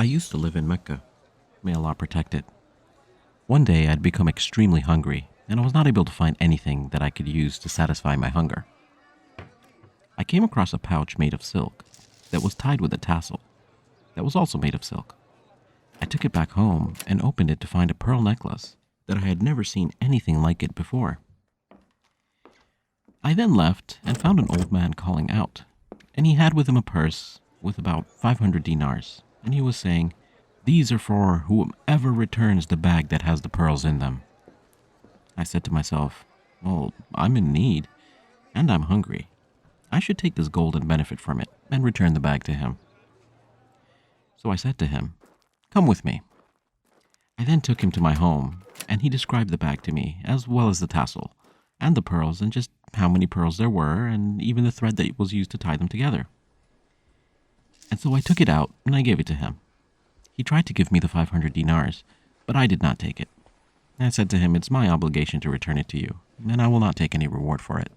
I used to live in Mecca. May Allah protect it. One day I'd become extremely hungry, and I was not able to find anything that I could use to satisfy my hunger. I came across a pouch made of silk that was tied with a tassel that was also made of silk. I took it back home and opened it to find a pearl necklace that I had never seen anything like it before. I then left and found an old man calling out, and he had with him a purse with about 500 dinars, and he was saying, "These are for whoever returns the bag that has the pearls in them." I said to myself, well, I'm in need, and I'm hungry. I should take this gold and benefit from it, and return the bag to him. So I said to him, "Come with me." I then took him to my home, and he described the bag to me, as well as the tassel, and the pearls, and just how many pearls there were, and even the thread that was used to tie them together. And so I took it out, and I gave it to him. He tried to give me the 500 dinars, but I did not take it. I said to him, "It's my obligation to return it to you, and I will not take any reward for it."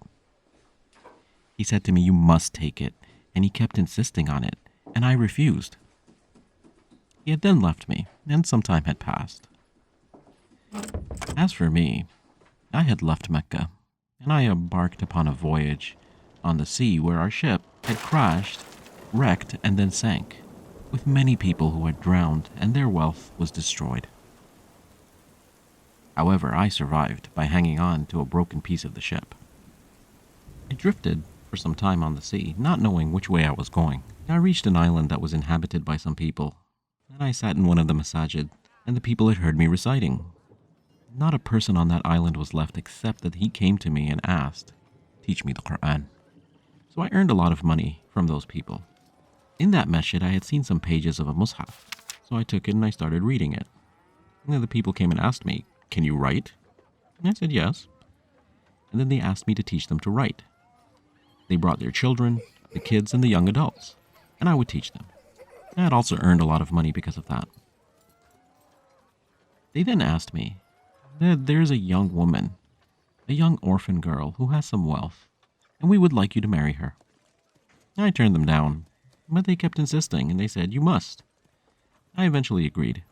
He said to me, "You must take it," and he kept insisting on it, and I refused. He had then left me, and some time had passed. As for me, I had left Mecca, and I embarked upon a voyage on the sea where our ship had crashed, wrecked, and then sank, with many people who had drowned and their wealth was destroyed. However, I survived by hanging on to a broken piece of the ship. I drifted for some time on the sea, not knowing which way I was going. I reached an island that was inhabited by some people, and I sat in one of the masajid, and the people had heard me reciting. Not a person on that island was left except that he came to me and asked, "Teach me the Quran." So I earned a lot of money from those people. In that masjid, I had seen some pages of a mushaf, so I took it and I started reading it. And then the people came and asked me, "Can you write?" And I said yes. And then they asked me to teach them to write. They brought their children, the kids, and the young adults, and I would teach them. I had also earned a lot of money because of that. They then asked me, "There's a young woman, a young orphan girl who has some wealth, and we would like you to marry her." I turned them down, but they kept insisting, and they said, "You must." I eventually agreed.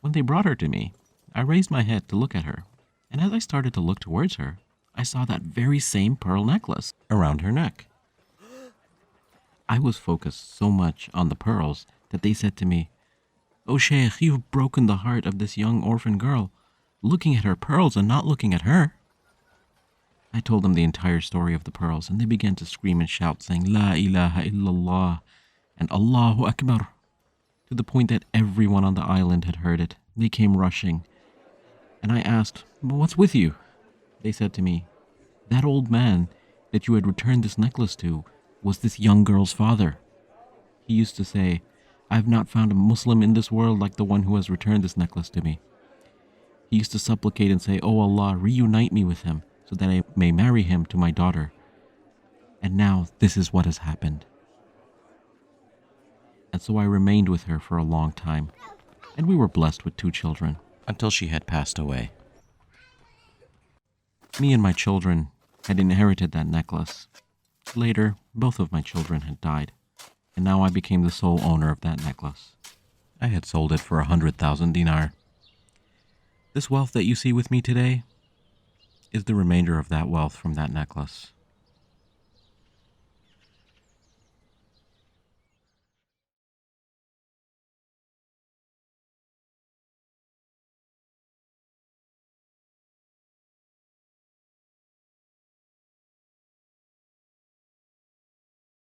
When they brought her to me, I raised my head to look at her, and as I started to look towards her, I saw that very same pearl necklace around her neck. I was focused so much on the pearls that they said to me, "Oh Sheikh, you've broken the heart of this young orphan girl, looking at her pearls and not looking at her." I told them the entire story of the pearls, and they began to scream and shout, saying, "La ilaha illallah," and "Allahu Akbar," to the point that everyone on the island had heard it. They came rushing, and I asked, "What's with you?" They said to me, "That old man that you had returned this necklace to was this young girl's father. He used to say, 'I have not found a Muslim in this world like the one who has returned this necklace to me.' He used to supplicate and say, 'Oh Allah, reunite me with him so that I may marry him to my daughter. And now this is what has happened.' And so I remained with her for a long time, and we were blessed with 2 children until she had passed away. Me and my children had inherited that necklace. Later, both of my children had died, and now I became the sole owner of that necklace. I had sold it for 100,000 dinar. This wealth that you see with me today is the remainder of that wealth from that necklace.